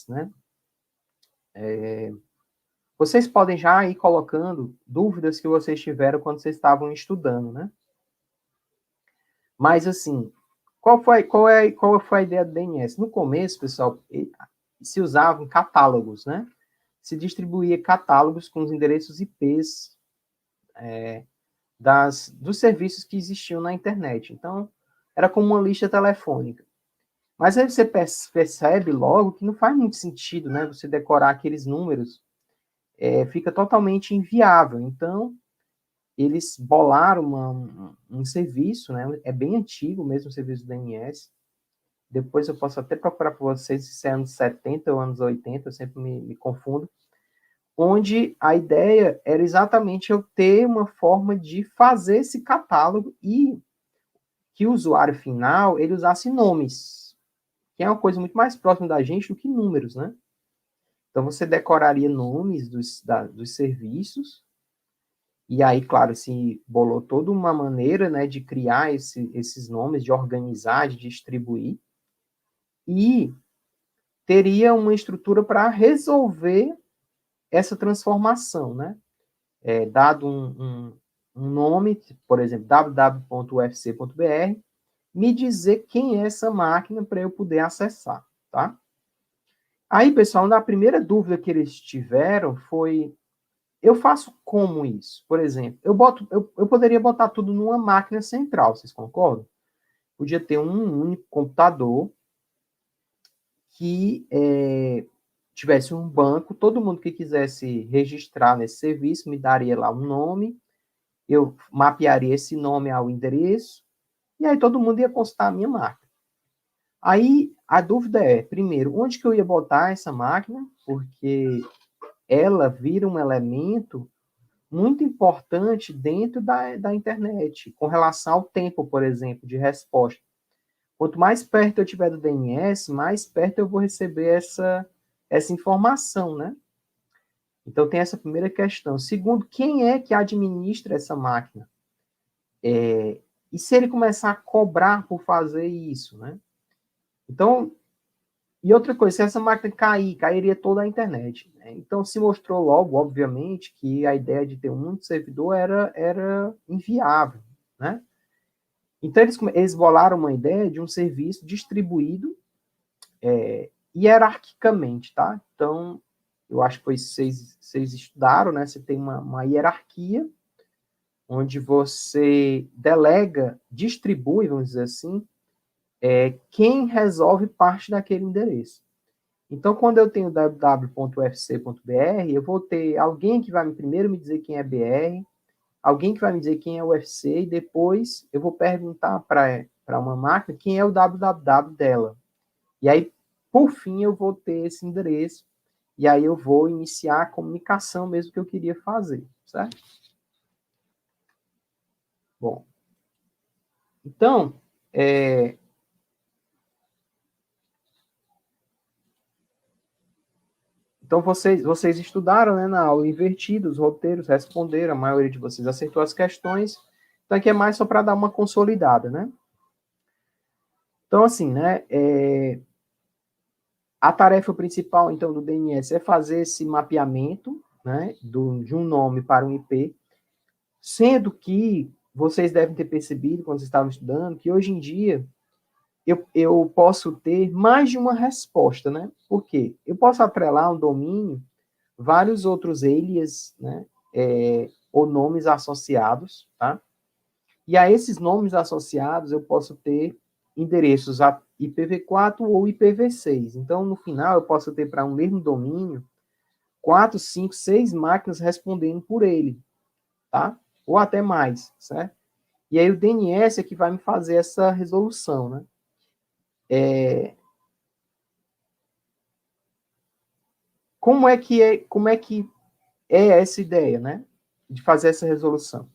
né? Vocês podem já ir colocando dúvidas que vocês tiveram quando vocês estavam estudando, né? Mas, assim, qual foi a ideia do DNS? No começo, pessoal, se usavam catálogos, né? Se distribuía catálogos com os endereços IPs dos serviços que existiam na internet. Então, era como uma lista telefônica. Mas aí você percebe logo que não faz muito sentido, né? Você decorar aqueles números, fica totalmente inviável. Então, eles bolaram um serviço, né? É bem antigo mesmo o serviço do DNS. Depois eu posso até procurar para vocês se é anos 70 ou anos 80, eu sempre me confundo. Onde a ideia era exatamente eu ter uma forma de fazer esse catálogo e que o usuário final ele usasse nomes, que é uma coisa muito mais próxima da gente do que números, né? Então você decoraria nomes dos serviços, e aí, claro, se bolou toda uma maneira, né, de criar esses nomes, de organizar, de distribuir, e teria uma estrutura para resolver essa transformação, né? Dado um nome, por exemplo, www.ufc.br, me dizer quem é essa máquina para eu poder acessar, tá? Aí, pessoal, a primeira dúvida que eles tiveram foi, eu faço como isso? Por exemplo, eu poderia botar tudo numa máquina central, vocês concordam? Podia ter um único computador que tivesse um banco, todo mundo que quisesse registrar nesse serviço me daria lá um nome, eu mapearia esse nome ao endereço, e aí todo mundo ia consultar a minha máquina. Aí a dúvida é, primeiro, onde que eu ia botar essa máquina? Porque ela vira um elemento muito importante dentro da internet, com relação ao tempo, por exemplo, de resposta. Quanto mais perto eu tiver do DNS, mais perto eu vou receber essa informação, né? Então, tem essa primeira questão. Segundo, quem é que administra essa máquina? E se ele começar a cobrar por fazer isso, né? Então, e outra coisa, se essa máquina cairia toda a internet, né? Então, se mostrou logo, obviamente, que a ideia de ter um único servidor era inviável, né? Então, eles bolaram uma ideia de um serviço distribuído hierarquicamente, tá? Então, eu acho que vocês estudaram, né? Você tem uma hierarquia, onde você delega, distribui, vamos dizer assim, quem resolve parte daquele endereço. Então, quando eu tenho www.ufc.br, eu vou ter alguém que vai primeiro me dizer quem é BR, alguém que vai me dizer quem é UFC, e depois eu vou perguntar para uma máquina quem é o www dela. E aí, por fim, eu vou ter esse endereço, e aí eu vou iniciar a comunicação mesmo que eu queria fazer, certo? Bom, então, então vocês estudaram, né, na aula invertida, os roteiros, responderam, a maioria de vocês acertou as questões, então aqui é mais só para dar uma consolidada, né? Então, assim, né, a tarefa principal, então, do DNS é fazer esse mapeamento, né, de um nome para um IP, sendo que vocês devem ter percebido, quando vocês estavam estudando, que hoje em dia eu posso ter mais de uma resposta, né? Por quê? Eu posso atrelar um domínio, vários outros alias, né? Ou nomes associados, tá? E a esses nomes associados eu posso ter endereços IPv4 ou IPv6. Então, no final, eu posso ter para um mesmo domínio 4, 5, 6 máquinas respondendo por ele, tá? Ou até mais, certo? E aí o DNS é que vai me fazer essa resolução, né? Como é que é essa ideia, né? De fazer essa resolução?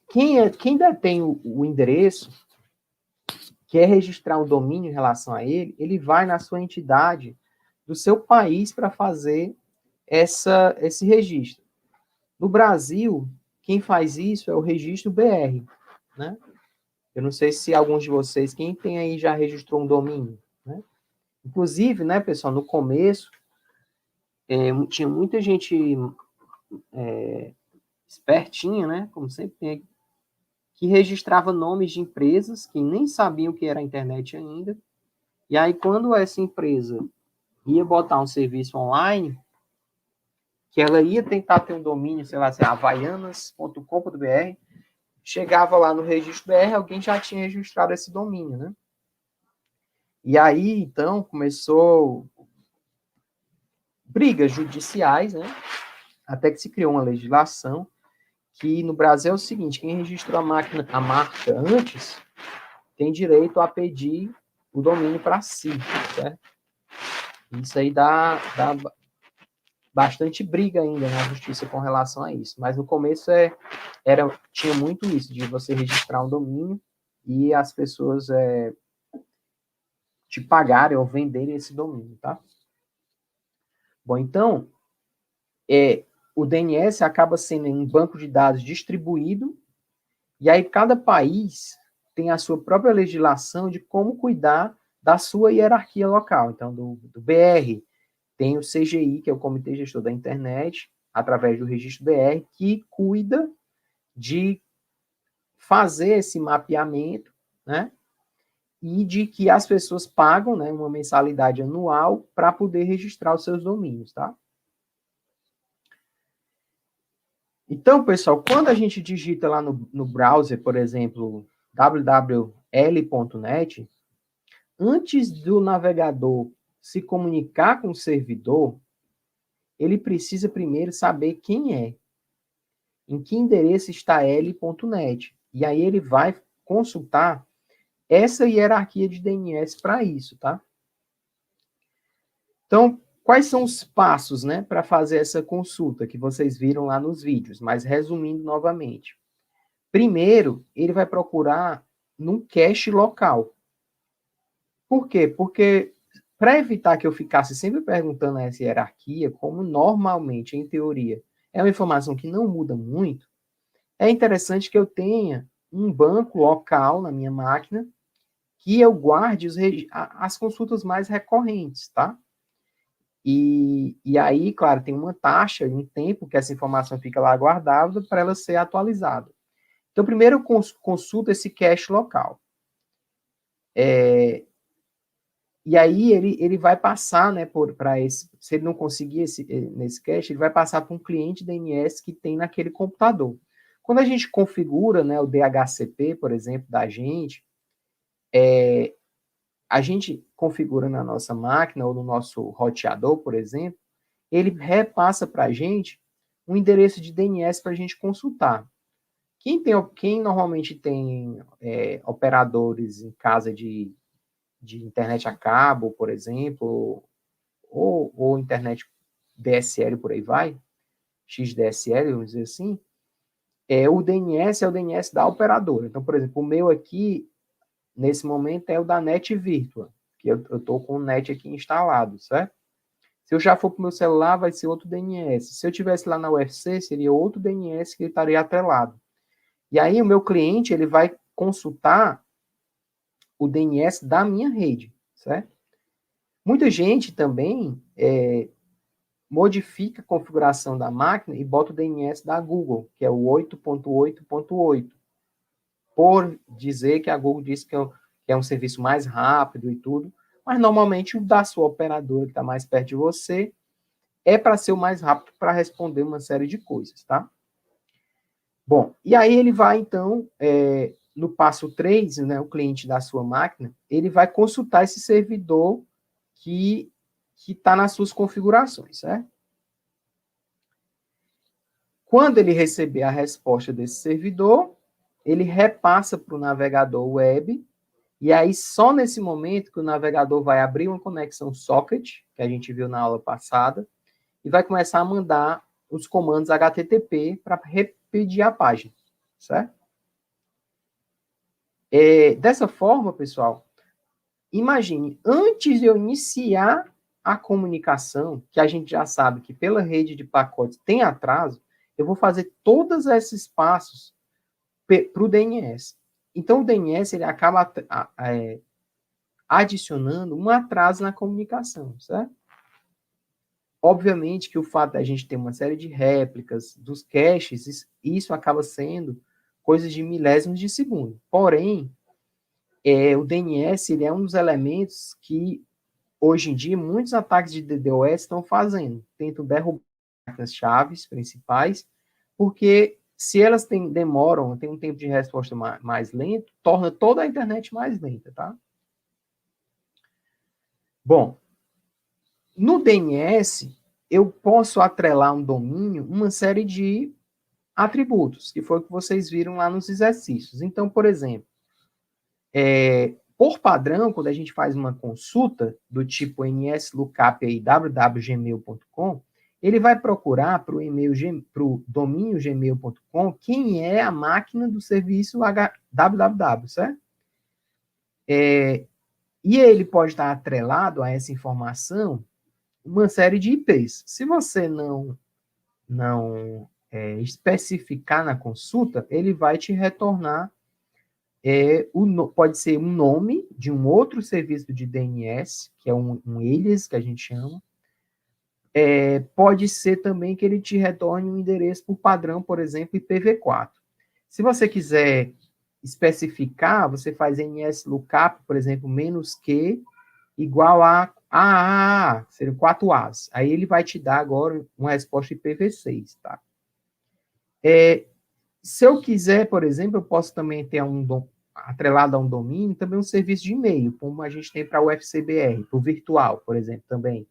Quem detém o endereço, quer registrar um domínio em relação a ele, ele vai na sua entidade do seu país para fazer esse registro. No Brasil, quem faz isso é o registro BR, né? Eu não sei se alguns de vocês, quem tem aí já registrou um domínio, né? Inclusive, né, pessoal, no começo, tinha muita gente espertinha, né, como sempre tem, que registrava nomes de empresas que nem sabiam o que era a internet ainda. E aí, quando essa empresa ia botar um serviço online, que ela ia tentar ter um domínio, sei lá, assim, havaianas.com.br, chegava lá no registro BR, alguém já tinha registrado esse domínio, né? E aí, então, começou brigas judiciais, né? Até que se criou uma legislação que no Brasil é o seguinte: quem registrou a marca antes tem direito a pedir o domínio para si, certo? Isso aí dá bastante briga ainda na justiça com relação a isso. Mas no começo tinha muito isso, de você registrar um domínio e as pessoas te pagarem ou venderem esse domínio, tá? Bom, então, o DNS acaba sendo um banco de dados distribuído, e aí cada país tem a sua própria legislação de como cuidar da sua hierarquia local. Então, do BR, tem o CGI, que é o Comitê Gestor da Internet, através do registro BR, que cuida de fazer esse mapeamento, né? E de que as pessoas pagam, né, uma mensalidade anual para poder registrar os seus domínios, tá? Então, pessoal, quando a gente digita lá no browser, por exemplo, www.l.net, antes do navegador se comunicar com o servidor, ele precisa primeiro saber quem é, em que endereço está l.net. E aí ele vai consultar essa hierarquia de DNS para isso, tá? Então, quais são os passos, né, para fazer essa consulta que vocês viram lá nos vídeos, mas resumindo novamente. Primeiro, ele vai procurar num cache local. Por quê? Porque para evitar que eu ficasse sempre perguntando essa hierarquia, como normalmente, em teoria, é uma informação que não muda muito, é interessante que eu tenha um banco local na minha máquina que eu guarde as consultas mais recorrentes, tá? E aí, claro, tem uma taxa, um tempo que essa informação fica lá guardada para ela ser atualizada. Então, primeiro eu consulto esse cache local. E aí ele vai passar, né, para esse, se ele não conseguir nesse cache, ele vai passar para um cliente DNS que tem naquele computador. Quando a gente configura, né, o DHCP, por exemplo, da gente, a gente configura na nossa máquina ou no nosso roteador, por exemplo, ele repassa para a gente um endereço de DNS para a gente consultar. Quem normalmente tem operadores em casa de internet a cabo, por exemplo, ou internet DSL, por aí vai, XDSL, vamos dizer assim, o DNS é o DNS da operadora. Então, por exemplo, o meu aqui, nesse momento, é o da NET Virtua, que eu estou com o NET aqui instalado, certo? Se eu já for para o meu celular, vai ser outro DNS. Se eu tivesse lá na UFC, seria outro DNS que estaria atrelado. E aí o meu cliente ele vai consultar o DNS da minha rede, certo? Muita gente também modifica a configuração da máquina e bota o DNS da Google, que é o 8.8.8, por dizer que a Google disse que é um serviço mais rápido e tudo, mas normalmente o da sua operadora, que está mais perto de você, é para ser o mais rápido para responder uma série de coisas, tá? Bom, e aí ele vai, então, no passo 3, né, o cliente da sua máquina, ele vai consultar esse servidor que está nas suas configurações, certo? Quando ele receber a resposta desse servidor, ele repassa para o navegador web, e aí só nesse momento que o navegador vai abrir uma conexão socket, que a gente viu na aula passada, e vai começar a mandar os comandos HTTP para repetir a página, certo? Dessa forma, pessoal, imagine, antes de eu iniciar a comunicação, que a gente já sabe que pela rede de pacotes tem atraso, eu vou fazer todos esses passos para o DNS. Então, o DNS ele acaba adicionando um atraso na comunicação, certo? Obviamente que o fato da gente ter uma série de réplicas dos caches, isso acaba sendo coisas de milésimos de segundo. Porém, o DNS ele é um dos elementos que, hoje em dia, muitos ataques de DDoS estão fazendo. Tentam derrubar as chaves principais, porque se elas demoram, tem um tempo de resposta mais lento, torna toda a internet mais lenta, tá? Bom, no DNS, eu posso atrelar um domínio uma série de atributos, que foi o que vocês viram lá nos exercícios. Então, por exemplo, por padrão, quando a gente faz uma consulta do tipo nslookup aí, www.gmail.com, ele vai procurar para o domínio gmail.com quem é a máquina do serviço www, certo? E ele pode estar atrelado a essa informação uma série de IPs. Se você não especificar na consulta, ele vai te retornar pode ser um nome de um outro serviço de DNS, que é um alias, que a gente chama. Pode ser também que ele te retorne um endereço por padrão, por exemplo, IPv4. Se você quiser especificar, você faz nslookup, por exemplo, -q igual a seriam 4 As. Aí ele vai te dar agora uma resposta IPv6, tá? Se eu quiser, por exemplo, eu posso também ter atrelado a um domínio, também um serviço de e-mail, como a gente tem para o FCBR, para o virtual, por exemplo, também,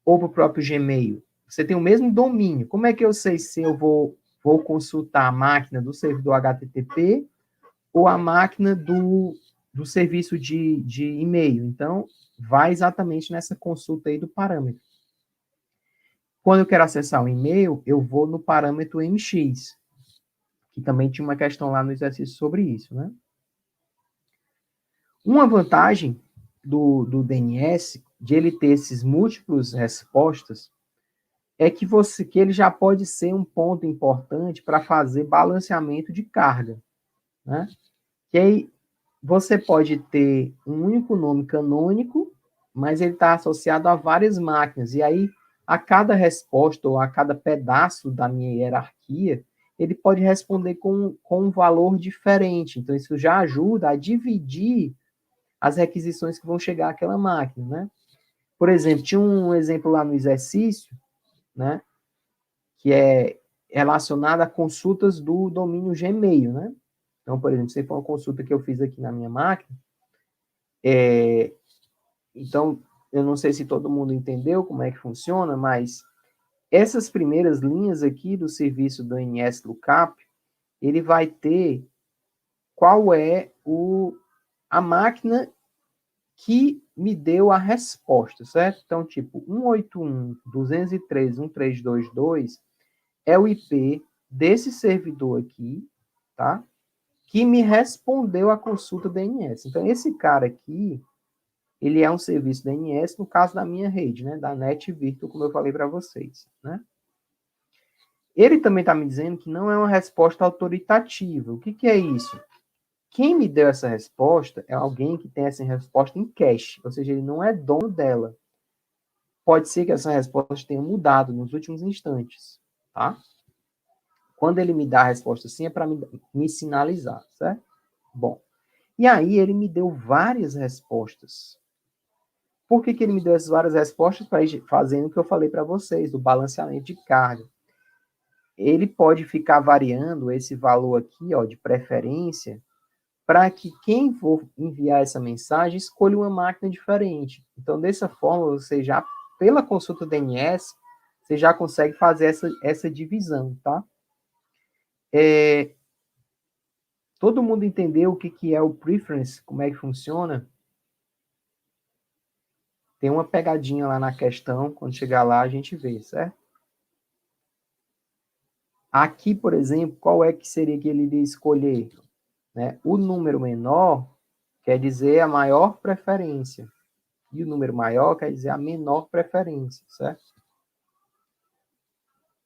ou para o próprio Gmail. Você tem o mesmo domínio. Como é que eu sei se eu vou consultar a máquina do servidor HTTP ou a máquina do serviço de e-mail? Então, vai exatamente nessa consulta aí do parâmetro. Quando eu quero acessar o e-mail, eu vou no parâmetro MX, que também tinha uma questão lá no exercício sobre isso, né? Uma vantagem do DNS, de ele ter esses múltiplos respostas, é que ele já pode ser um ponto importante para fazer balanceamento de carga, né? Que aí você pode ter um único nome canônico, mas ele está associado a várias máquinas, e aí a cada resposta ou a cada pedaço da minha hierarquia, ele pode responder com um valor diferente. Então, isso já ajuda a dividir as requisições que vão chegar àquela máquina, né? Por exemplo, tinha um exemplo lá no exercício, né? Que é relacionado a consultas do domínio Gmail, né? Então, por exemplo, se for uma consulta que eu fiz aqui na minha máquina, então, eu não sei se todo mundo entendeu como é que funciona, mas essas primeiras linhas aqui do serviço do nslookup, ele vai ter qual é a máquina que me deu a resposta, certo? Então, tipo, 181.203.1.322 é o IP desse servidor aqui, tá? Que me respondeu a consulta DNS. Então, esse cara aqui, ele é um serviço DNS, no caso da minha rede, né? Da NetVirtual, como eu falei para vocês, né? Ele também está me dizendo que não é uma resposta autoritativa. O que é isso? Quem me deu essa resposta é alguém que tem essa resposta em cache, ou seja, ele não é dono dela. Pode ser que essa resposta tenha mudado nos últimos instantes, tá? Quando ele me dá a resposta assim, é para me sinalizar, certo? Bom, e aí ele me deu várias respostas. Por que ele me deu essas várias respostas? Para ir fazendo o que eu falei para vocês, do balanceamento de carga. Ele pode ficar variando esse valor aqui, ó, de preferência, para que quem for enviar essa mensagem escolha uma máquina diferente. Então, dessa forma, você já, pela consulta DNS, você já consegue fazer essa divisão, tá? Todo mundo entendeu o que é o preference, como é que funciona? Tem uma pegadinha lá na questão, quando chegar lá a gente vê, certo? Aqui, por exemplo, qual é que seria que ele iria escolher? Né? O número menor quer dizer a maior preferência. E o número maior quer dizer a menor preferência, certo?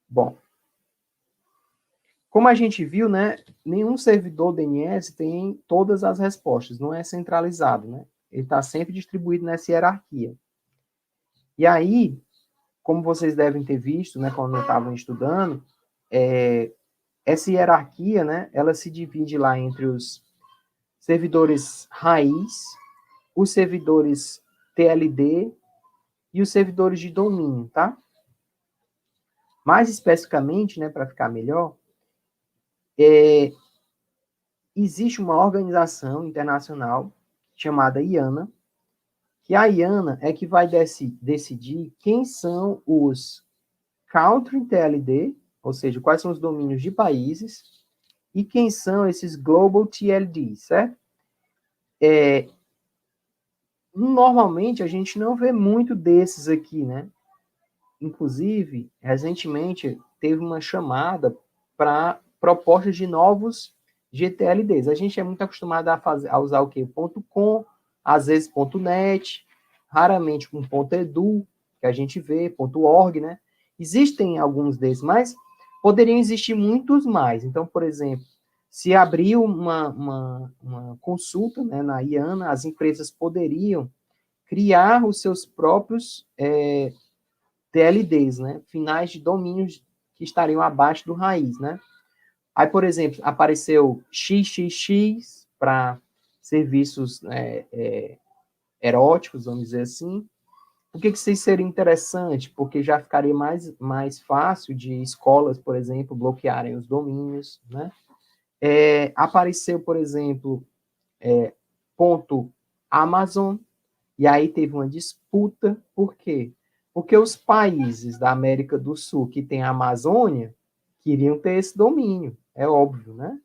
Bom, como a gente viu, né, nenhum servidor DNS tem todas as respostas, não é centralizado, né? Ele está sempre distribuído nessa hierarquia. E aí, como vocês devem ter visto, né, quando estavam estudando, essa hierarquia, né, ela se divide lá entre os servidores raiz, os servidores TLD e os servidores de domínio, tá? Mais especificamente, né, para ficar melhor, existe uma organização internacional chamada IANA, que a IANA é que vai decidir quem são os Country TLD, ou seja, quais são os domínios de países, e quem são esses Global TLD, certo? Normalmente, a gente não vê muito desses aqui, né? Inclusive, recentemente, teve uma chamada para propostas de novos GTLDs. A gente é muito acostumado a usar o quê? .com, às vezes .net, raramente com .edu, que a gente vê, .org, né? Existem alguns desses, mas poderiam existir muitos mais. Então, por exemplo, se abriu uma consulta, né, na IANA, as empresas poderiam criar os seus próprios TLDs, né? Finais de domínios que estariam abaixo do raiz, né? Aí, por exemplo, apareceu XXX para serviços eróticos, vamos dizer assim. Por que isso seria interessante? Porque já ficaria mais fácil de escolas, por exemplo, bloquearem os domínios, né? Apareceu, por exemplo, ponto Amazon, e aí teve uma disputa, por quê? Porque os países da América do Sul que tem a Amazônia queriam ter esse domínio, é óbvio, né?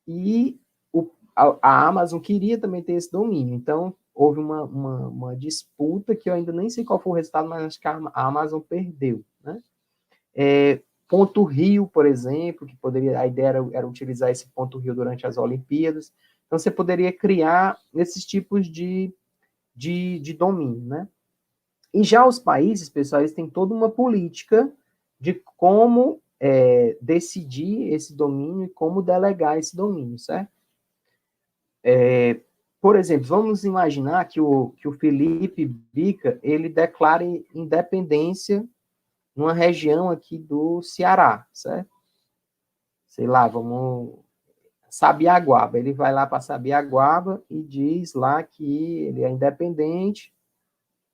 E a Amazon queria também ter esse domínio, então houve uma disputa que eu ainda nem sei qual foi o resultado, mas acho que a Amazon perdeu, né? Ponto Rio, por exemplo, que poderia, a ideia era utilizar esse ponto Rio durante as Olimpíadas, então você poderia criar esses tipos de domínio, né? E já os países, pessoal, eles têm toda uma política de como decidir esse domínio e como delegar esse domínio, certo? Por exemplo, vamos imaginar que o Felipe Bica, ele declare independência numa região aqui do Ceará, certo? Sei lá, vamos... Sabiaguaba, ele vai lá para Sabiaguaba e diz lá que ele é independente,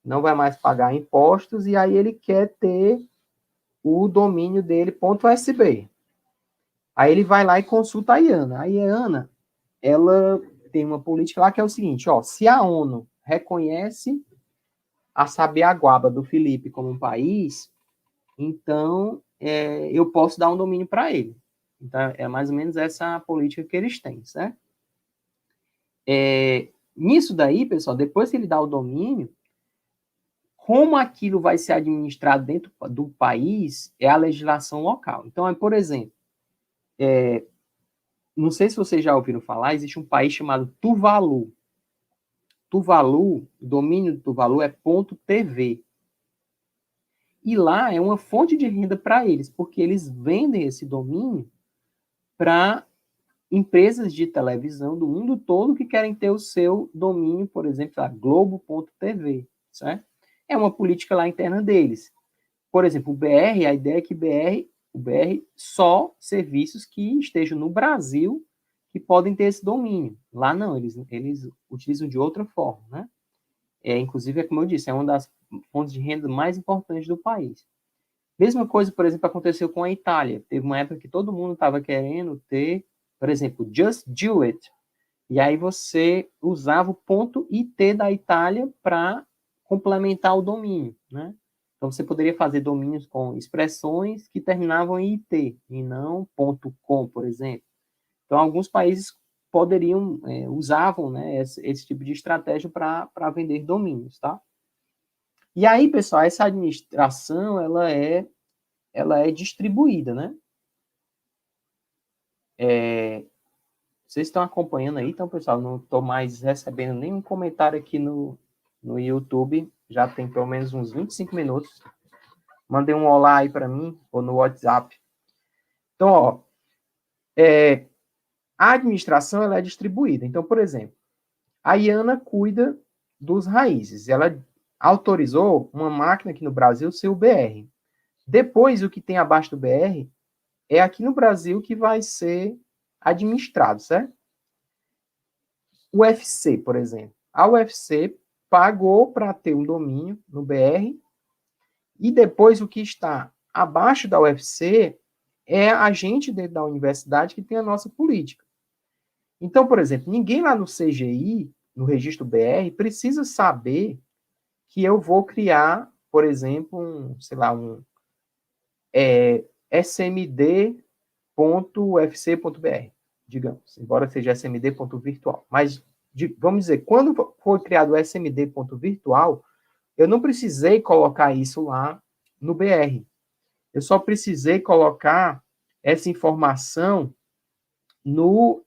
não vai mais pagar impostos, e aí ele quer ter o domínio dele .usb. Aí ele vai lá e consulta a IANA. A IANA, ela tem uma política lá que é o seguinte, ó, se a ONU reconhece a Sabiaguaba do Felipe como um país, então eu posso dar um domínio para ele. Então, é mais ou menos essa a política que eles têm, certo? Nisso daí, pessoal, depois que ele dá o domínio, como aquilo vai ser administrado dentro do país é a legislação local. Então, por exemplo, não sei se vocês já ouviram falar, existe um país chamado Tuvalu. Tuvalu, o domínio do Tuvalu é .tv. E lá é uma fonte de renda para eles, porque eles vendem esse domínio para empresas de televisão do mundo todo que querem ter o seu domínio, por exemplo, a Globo.tv, certo? É uma política lá interna deles. Por exemplo, o BR, a ideia é que o BR só serviços que estejam no Brasil que podem ter esse domínio. Lá não, eles utilizam de outra forma, né? Inclusive, como eu disse, é uma das fontes de renda mais importantes do país. Mesma coisa, por exemplo, aconteceu com a Itália. Teve uma época que todo mundo estava querendo ter, por exemplo, Just Do It. E aí você usava o ponto .it da Itália para complementar o domínio, né? Então, você poderia fazer domínios com expressões que terminavam em .it e não .com, por exemplo. Então, alguns países poderiam, usavam, né, esse tipo de estratégia para vender domínios, tá? E aí, pessoal, essa administração, ela é distribuída, né? Vocês estão acompanhando aí, então, pessoal, não estou mais recebendo nenhum comentário aqui no YouTube, já tem pelo menos uns 25 minutos. Mandei um olá aí para mim, ou no WhatsApp. Então, ó, a administração ela é distribuída. Então, por exemplo, a IANA cuida dos raízes. Ela autorizou uma máquina aqui no Brasil ser o BR. Depois, o que tem abaixo do BR é aqui no Brasil que vai ser administrado, certo? O UFC, por exemplo. A UFC pagou para ter um domínio no BR e depois o que está abaixo da UFC é a gente dentro da universidade que tem a nossa política. Então, por exemplo, ninguém lá no CGI, no registro BR, precisa saber que eu vou criar, por exemplo, sei lá, smd.ufc.br, digamos, embora seja smd.virtual. Mas, vamos dizer, quando foi criado o smd.virtual, eu não precisei colocar isso lá no BR. Eu só precisei colocar essa informação no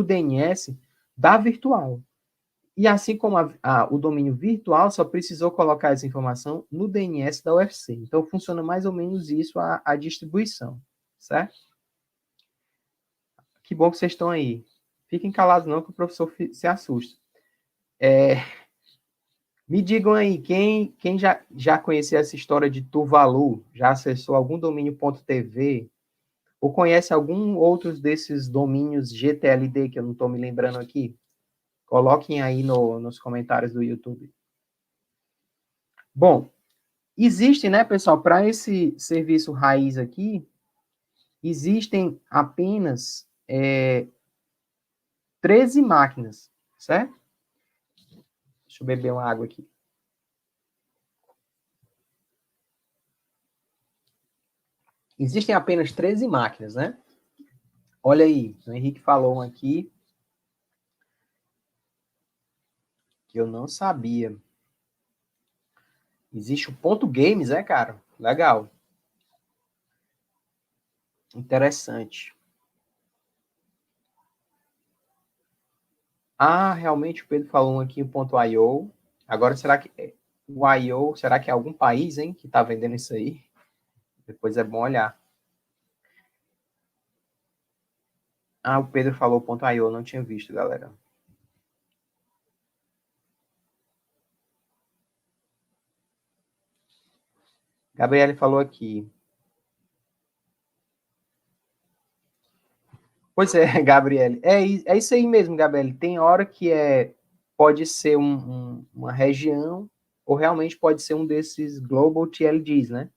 DNS da virtual. E assim como o domínio virtual, só precisou colocar essa informação no DNS da UFC. Então, funciona mais ou menos isso a distribuição, certo? Que bom que vocês estão aí. Fiquem calados não, que o professor se assusta. Me digam aí, quem já conhecia essa história de Tuvalu, já acessou algum domínio.tv, ou conhece algum outros desses domínios GTLD, que eu não estou me lembrando aqui? Coloquem aí nos comentários do YouTube. Bom, existem, né, pessoal, para esse serviço raiz aqui, existem apenas 13 máquinas, certo? Deixa eu beber uma água aqui. Existem apenas 13 máquinas, né? Olha aí, o Henrique falou um aqui que eu não sabia. Existe o ponto games, né, cara? Legal. Interessante. Ah, realmente o Pedro falou um aqui, o ponto .io. Agora, será que o IO, será que é algum país, hein, que tá vendendo isso aí? Depois é bom olhar. Ah, o Pedro falou ponto .io, não tinha visto, galera. Gabriele falou aqui. Pois é, Gabriele. É isso aí mesmo, Gabriele. Tem hora que pode ser uma região ou realmente pode ser um desses Global TLDs, né?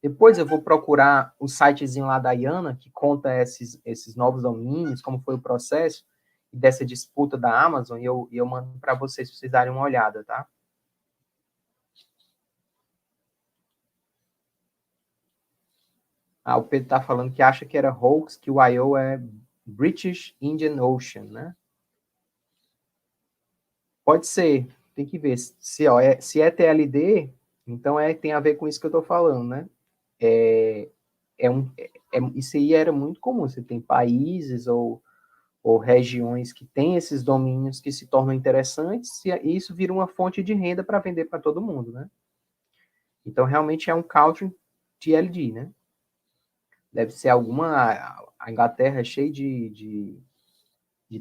Depois eu vou procurar o sitezinho lá da Iana, que conta esses novos domínios, como foi o processo dessa disputa da Amazon, e eu mando para vocês darem uma olhada, tá? Ah, o Pedro está falando que acha que era hoax, que o IO é British Indian Ocean, né? Pode ser, tem que ver. Se é TLD, então tem a ver com isso que eu estou falando, né? Isso aí era muito comum. Você tem países ou regiões que têm esses domínios que se tornam interessantes e isso vira uma fonte de renda para vender para todo mundo, né? Então, realmente é um country TLD, né? Deve ser alguma... A Inglaterra é cheia de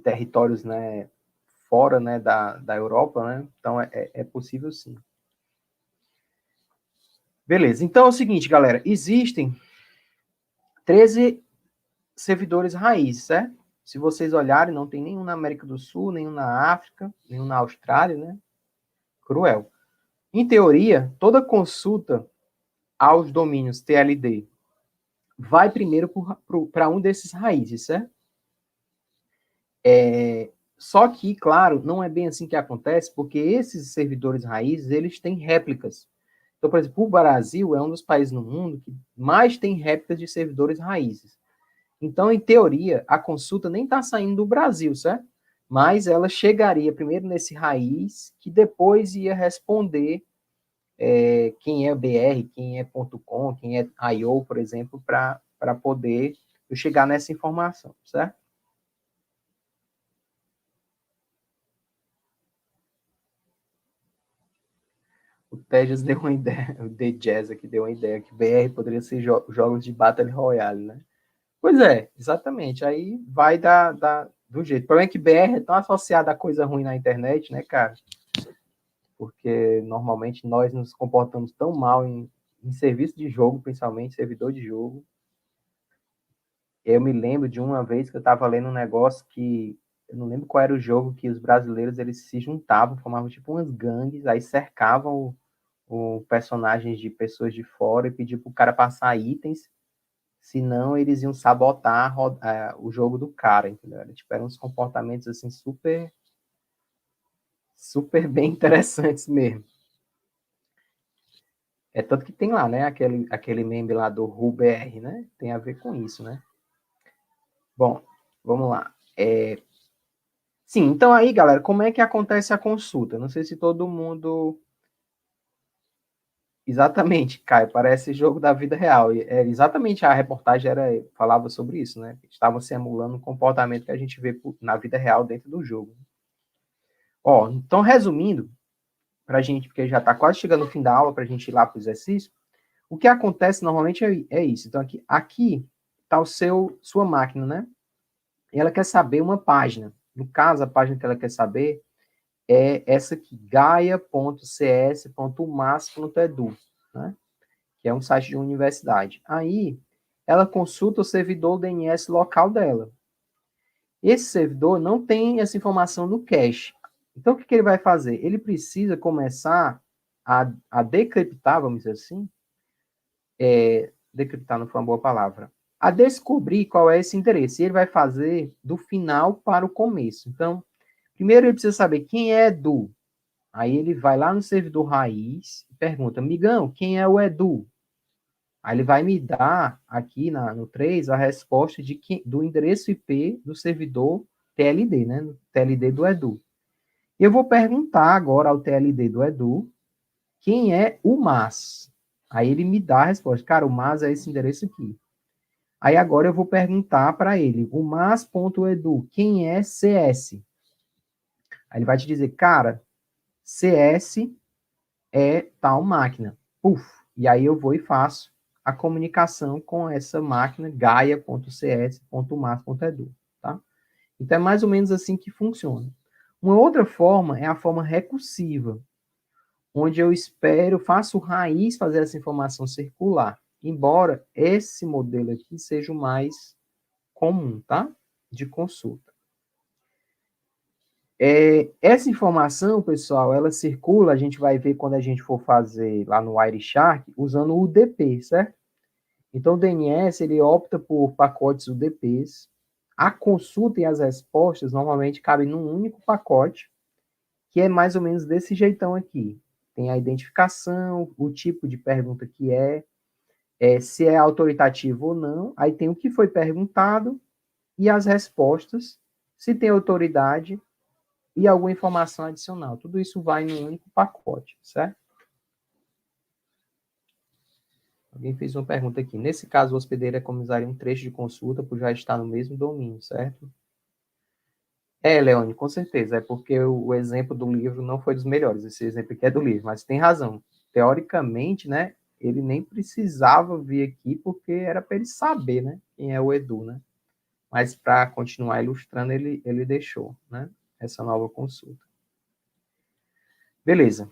territórios, né, fora, né, da Europa, né? Então, é possível sim. Beleza, então é o seguinte, galera, existem 13 servidores raiz, certo? Se vocês olharem, não tem nenhum na América do Sul, nenhum na África, nenhum na Austrália, né? Cruel. Em teoria, toda consulta aos domínios TLD vai primeiro para um desses raízes, certo? Só que, claro, não é bem assim que acontece, porque esses servidores raízes, eles têm réplicas. Então, por exemplo, o Brasil é um dos países no mundo que mais tem réplicas de servidores raízes. Então, em teoria, a consulta nem está saindo do Brasil, certo? Mas ela chegaria primeiro nesse raiz, que depois ia responder quem é BR, quem é .com, quem é IO, por exemplo, para poder chegar nessa informação, certo? O Tejas deu uma ideia, o The Jazz aqui deu uma ideia que BR poderia ser jogos de Battle Royale, né? Pois é, exatamente. Aí vai do jeito. O problema é que BR é tão associado a coisa ruim na internet, né, cara? Porque normalmente nós nos comportamos tão mal em serviço de jogo, principalmente servidor de jogo. Eu me lembro de uma vez que eu estava lendo um negócio que eu não lembro qual era o jogo, que os brasileiros eles se juntavam, formavam tipo umas gangues, aí cercavam o personagens de pessoas de fora e pediam para o cara passar itens, senão eles iam sabotar o jogo do cara, entendeu? Tipo, eram uns comportamentos assim super bem interessantes mesmo. É tanto que tem lá, né, aquele meme lá do RuBR, né? Tem a ver com isso, né? Bom, vamos lá. Sim, então aí, galera, como é que acontece a consulta? Não sei se todo mundo... Exatamente, Caio, parece jogo da vida real. Exatamente, a reportagem falava sobre isso, né? Estavam se emulando o comportamento que a gente vê na vida real dentro do jogo. Ó, então, resumindo, pra gente, porque já está quase chegando no fim da aula, para a gente ir lá para o exercício, o que acontece normalmente é isso. Então, aqui está sua máquina, né? E ela quer saber uma página. No caso, a página que ela quer saber é essa aqui, gaia.cs.umas.edu, né? Que é um site de uma universidade. Aí, ela consulta o servidor DNS local dela. Esse servidor não tem essa informação no cache. Então, o que ele vai fazer? Ele precisa começar a decriptar, vamos dizer assim, decriptar não foi uma boa palavra, a descobrir qual é esse endereço. E ele vai fazer do final para o começo. Então, primeiro ele precisa saber quem é Edu. Aí ele vai lá no servidor raiz e pergunta, migão, quem é o Edu? Aí ele vai me dar aqui no 3 a resposta do endereço IP do servidor TLD, né? TLD do Edu. Eu vou perguntar agora ao TLD do Edu quem é o MAS. Aí ele me dá a resposta. Cara, o MAS é esse endereço aqui. Aí agora eu vou perguntar para ele, o mas.edu, quem é CS? Aí ele vai te dizer, cara, CS é tal máquina. Puf. E aí eu vou e faço a comunicação com essa máquina gaia.cs.mas.edu, tá? Então é mais ou menos assim que funciona. Uma outra forma é a forma recursiva, onde eu faço raiz fazer essa informação circular, embora esse modelo aqui seja o mais comum, tá? De consulta. Essa informação, pessoal, ela circula, a gente vai ver quando a gente for fazer lá no Wireshark, usando o UDP, certo? Então, o DNS, ele opta por pacotes UDPs. A consulta e as respostas, normalmente, cabem num único pacote, que é mais ou menos desse jeitão aqui. Tem a identificação, o tipo de pergunta que se é autoritativo ou não, aí tem o que foi perguntado e as respostas, se tem autoridade e alguma informação adicional. Tudo isso vai num único pacote, certo? Alguém fez uma pergunta aqui. Nesse caso, o hospedeiro economizaria um trecho de consulta por já estar no mesmo domínio, certo? Leone, com certeza. É porque o exemplo do livro não foi dos melhores. Esse exemplo aqui é do livro, mas tem razão. Teoricamente, né, ele nem precisava vir aqui porque era para ele saber, né, quem é o Edu, né? Mas para continuar ilustrando, ele deixou, né, essa nova consulta. Beleza.